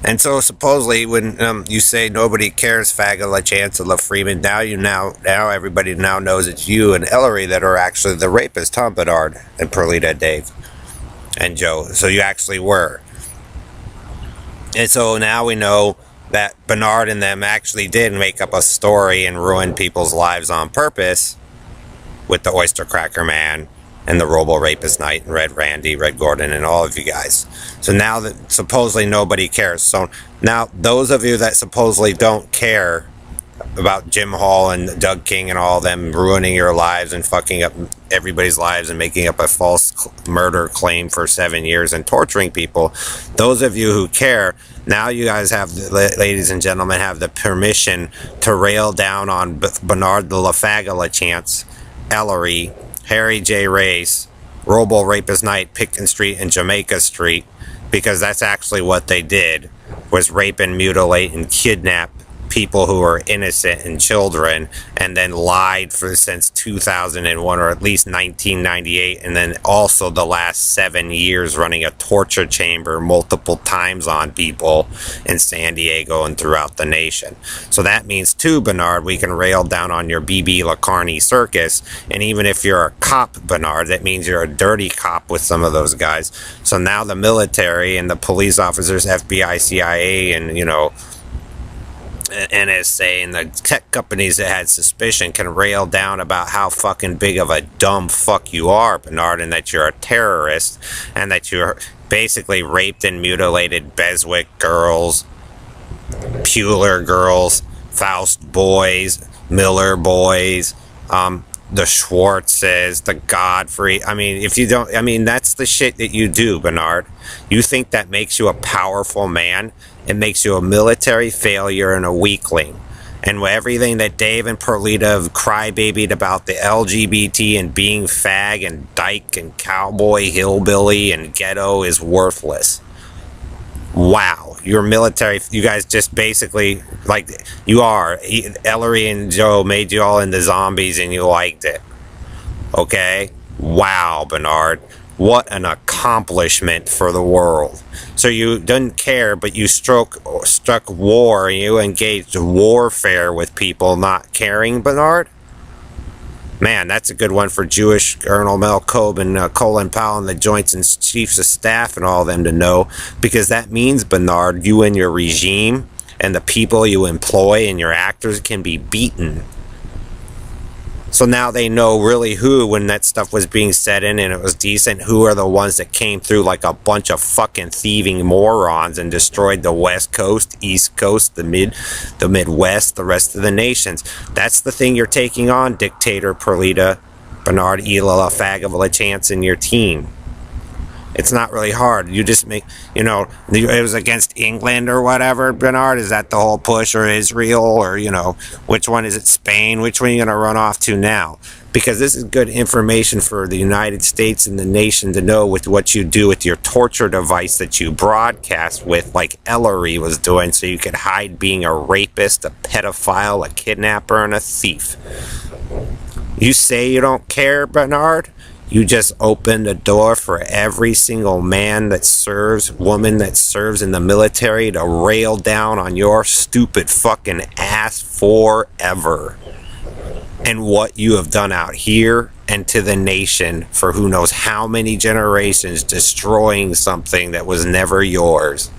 And so supposedly when you say nobody cares, Fagala, Chancellor Freeman, now everybody now knows it's you and Ellery that are actually the rapists, huh, Bernard and Perlita, Dave and Joe. So you actually were. And so now we know that Bernard and them actually did make up a story and ruin people's lives on purpose with the Oyster Cracker Man and the Robo Rapist Knight and Red Randy, Red Gordon, and all of you guys. So now that supposedly nobody cares. So now those of you that supposedly don't care about Jim Hall and Doug King and all of them ruining your lives and fucking up everybody's lives and making up a false murder claim for 7 years and torturing people, those of you who care, now you guys have, ladies and gentlemen, have the permission to rail down on Bernard the LaFagala Chance, Ellery, Harry J. Race, Robo Rapist Knight, Pitkin Street, and Jamaica Street, because that's actually what they did, was rape and mutilate and kidnap people who are innocent and children, and then lied for since 2001 or at least 1998, and then also the last 7 years running a torture chamber multiple times on people in San Diego and throughout the nation. So that means too, Bernard, we can rail down on your BB LaCarney circus, and even if you're a cop, Bernard, that means you're a dirty cop with some of those guys. So now the military and the police officers, FBI, CIA, and NSA and the tech companies that had suspicion can rail down about how fucking big of a dumb fuck you are, Bernard, and that you're a terrorist, and that you're basically raped and mutilated Beswick girls, Puller girls, Faust boys, Miller boys, the Schwartzes, the Godfrey. I mean, if you don't, I mean, that's the shit that you do, Bernard. You think that makes you a powerful man? It makes you a military failure and a weakling. And everything that Dave and Perlita have crybabied about the LGBT and being fag and dyke and cowboy, hillbilly and ghetto is worthless. Wow. Your military, you guys just basically, like, you are. Ellery and Joe made you all into zombies and you liked it. Okay? Wow, Bernard. What an accomplishment for the world. So you didn't care, but you struck war, and you engaged warfare with people not caring, Bernard? Man, that's a good one for Jewish Colonel Mel Kobe and Colin Powell and the Joints and Chiefs of Staff and all of them to know, because that means, Bernard, you and your regime and the people you employ and your actors can be beaten. So now they know really who, when that stuff was being set in and it was decent, who are the ones that came through like a bunch of fucking thieving morons and destroyed the West Coast, East Coast, the Midwest, the rest of the nations. That's the thing you're taking on, Dictator Perlita, Bernard Ela Fagala Chance and your team. It's not really hard. You just make, it was against England or whatever, Bernard. Is that the whole push, or Israel, or, which one is it, Spain? Which one are you going to run off to now? Because this is good information for the United States and the nation to know with what you do with your torture device that you broadcast with, like Ellery was doing, so you could hide being a rapist, a pedophile, a kidnapper, and a thief. You say you don't care, Bernard? You just opened a door for every single man that serves, woman that serves in the military to rail down on your stupid fucking ass forever. And what you have done out here and to the nation for who knows how many generations, destroying something that was never yours.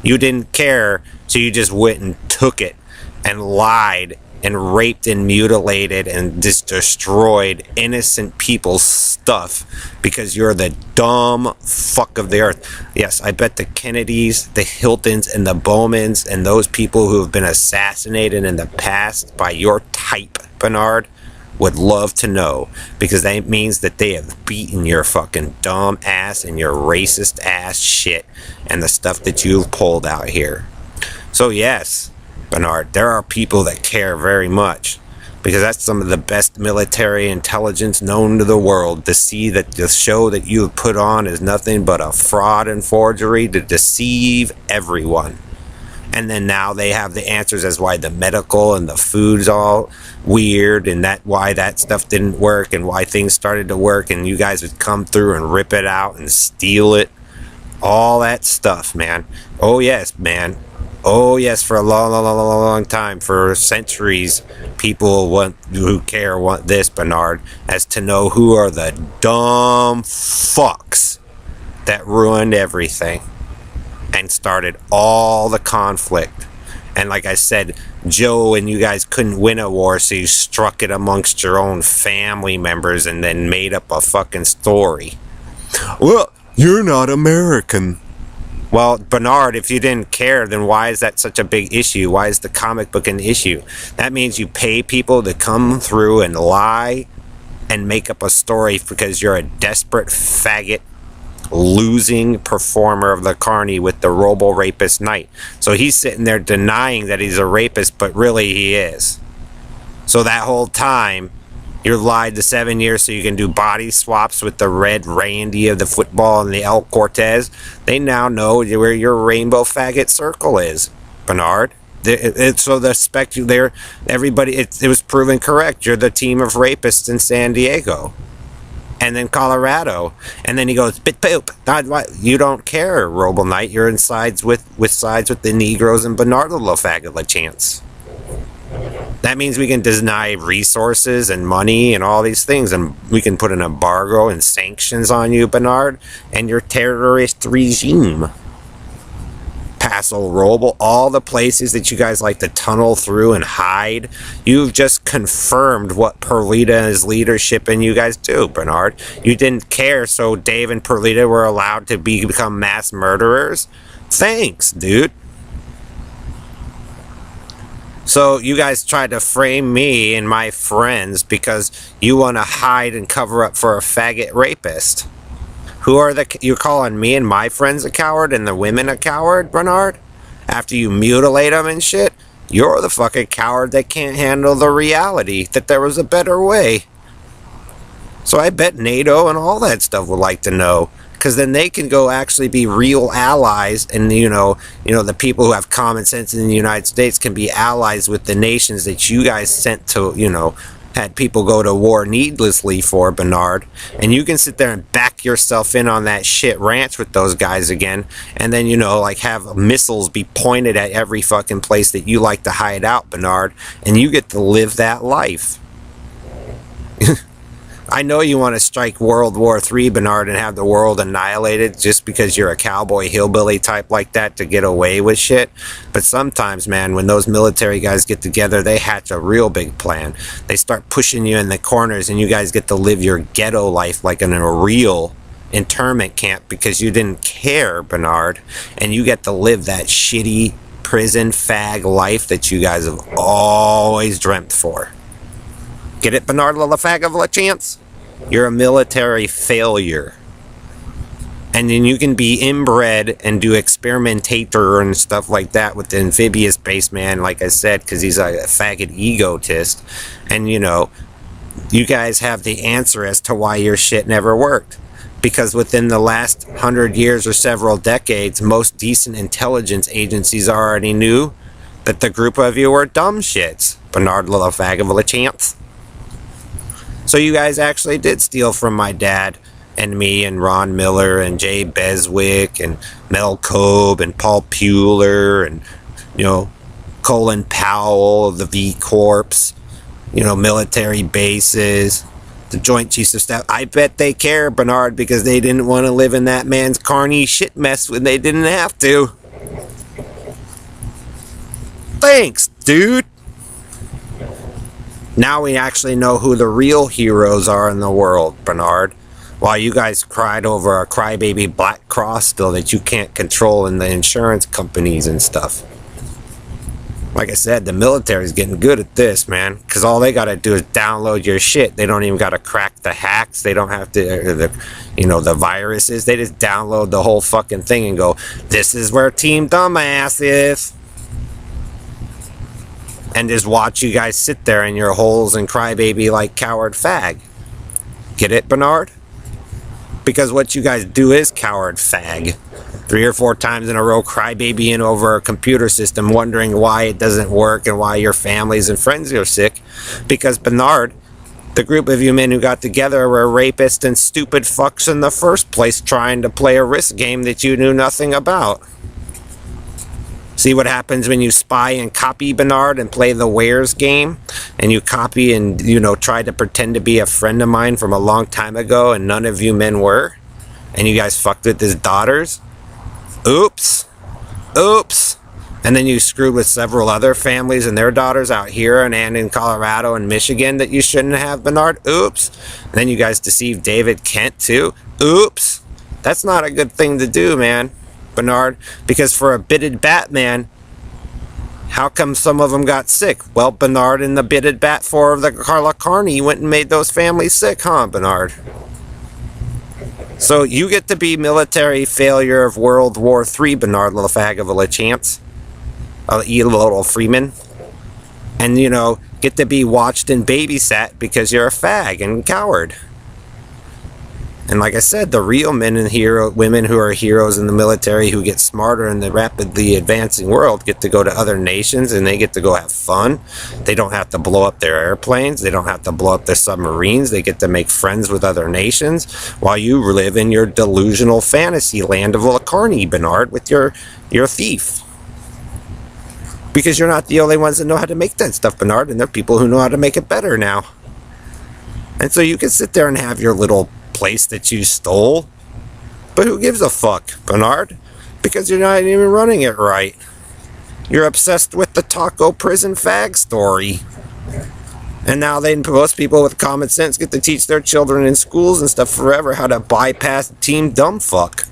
You didn't care, so you just went and took it and lied and raped and mutilated and just destroyed innocent people's stuff because you're the dumb fuck of the earth. Yes, I bet the Kennedys, the Hiltons, and the Bowmans, and those people who have been assassinated in the past by your type, Bernard, would love to know, because that means that they have beaten your fucking dumb ass and your racist ass shit and the stuff that you've pulled out here. So yes, Bernard, there are people that care very much, because that's some of the best military intelligence known to the world, to see that the show that you have put on is nothing but a fraud and forgery to deceive everyone. And then now they have the answers as why the medical and the food's all weird, and that why that stuff didn't work and why things started to work, and you guys would come through and rip it out and steal it. All that stuff, man. Oh, yes, man. Oh, yes, for a long, long, long, long, long time, for centuries, people who care want this, Bernard, as to know who are the dumb fucks that ruined everything and started all the conflict. And like I said, Joe and you guys couldn't win a war, so you struck it amongst your own family members and then made up a fucking story. Well, you're not American. Well, Bernard, if you didn't care, then why is that such a big issue? Why is the comic book an issue? That means you pay people to come through and lie and make up a story because you're a desperate faggot losing performer of the carny with the robo-rapist Knight. So he's sitting there denying that he's a rapist, but really he is. So that whole time, you're lied to 7 years so you can do body swaps with the Red Randy of the football and the El Cortez. They now know where your rainbow faggot circle is, Bernard. So the spec there, everybody, it was proven correct. You're the team of rapists in San Diego. And then Colorado. And then he goes, bit poop. You don't care, Robo Knight. You're in sides with the Negroes and Bernardo La Faggot La Chance. That means we can deny resources and money and all these things, and we can put an embargo and sanctions on you, Bernard, and your terrorist regime. Paso Roble, all the places that you guys like to tunnel through and hide, you've just confirmed what Perlita and his leadership and you guys do, Bernard. You didn't care, so Dave and Perlita were allowed to become mass murderers? Thanks, dude. So you guys tried to frame me and my friends because you want to hide and cover up for a faggot rapist. You're calling me and my friends a coward and the women a coward, Bernard? After you mutilate them and shit? You're the fucking coward that can't handle the reality that there was a better way. So I bet NATO and all that stuff would like to know. Because then they can go actually be real allies, and the people who have common sense in the United States can be allies with the nations that you guys sent to, had people go to war needlessly for, Bernard. And you can sit there and back yourself in on that shit ranch with those guys again, and then have missiles be pointed at every fucking place that you like to hide out, Bernard, and you get to live that life. I know you want to strike World War III, Bernard, and have the world annihilated just because you're a cowboy hillbilly type like that to get away with shit. But sometimes, man, when those military guys get together, they hatch a real big plan. They start pushing you in the corners, and you guys get to live your ghetto life like in a real internment camp because you didn't care, Bernard. And you get to live that shitty prison fag life that you guys have always dreamt for. Get it, Bernard La Fag of La Chance? You're a military failure. And then you can be inbred and do experimentator and stuff like that with the amphibious base man, like I said, because he's a faggot egotist. And, you guys have the answer as to why your shit never worked. Because within the last 100 years or several decades, most decent intelligence agencies already knew that the group of you were dumb shits. Bernard La Fag of La Chance. So you guys actually did steal from my dad and me and Ron Miller and Jay Beswick and Mel Kobe and Paul Puller and, Colin Powell of the V Corps, military bases, the Joint Chiefs of Staff. I bet they care, Bernard, because they didn't want to live in that man's carny shit mess when they didn't have to. Thanks, dude. Now we actually know who the real heroes are in the world, Bernard. While you guys cried over a crybaby Black Cross bill that you can't control in the insurance companies and stuff. Like I said, the military's getting good at this, man. Because all they got to do is download your shit. They don't even got to crack the hacks. They don't have to, the viruses. They just download the whole fucking thing and go, this is where Team Dumbass is. And just watch you guys sit there in your holes and crybaby like coward fag. Get it, Bernard? Because what you guys do is coward fag. 3 or 4 times in a row crybabying over a computer system wondering why it doesn't work and why your families and friends are sick. Because, Bernard, The group of you men who got together were rapists and stupid fucks in the first place, trying to play a risk game that you knew nothing about. See what happens when you spy and copy, Bernard, and play the Where's game? And you copy and, try to pretend to be a friend of mine from a long time ago, and none of you men were? And you guys fucked with his daughters? Oops. Oops. And then you screwed with several other families and their daughters out here and in Colorado and Michigan that you shouldn't have, Bernard. Oops. And then you guys deceived David Kent, too. Oops. That's not a good thing to do, man. Bernard, because for a bitted Batman, how come some of them got sick? Well, Bernard and the bitted Bat 4 of the Carla Carney went and made those families sick, huh, Bernard? So you get to be military failure of World War III, Bernard, little fag of a chance. You little Freeman. And, get to be watched and babysat because you're a fag and coward. And like I said, the real men and women who are heroes in the military who get smarter in the rapidly advancing world get to go to other nations and they get to go have fun. They don't have to blow up their airplanes. They don't have to blow up their submarines. They get to make friends with other nations while you live in your delusional fantasy land of Lacarni, Bernard, with your thief. Because you're not the only ones that know how to make that stuff, Bernard, and there are people who know how to make it better now. And so you can sit there and have your little place that you stole, but who gives a fuck, Bernard? Because you're not even running it right. You're obsessed with the taco prison fag story. And now most people with common sense get to teach their children in schools and stuff forever how to bypass team dumb fuck.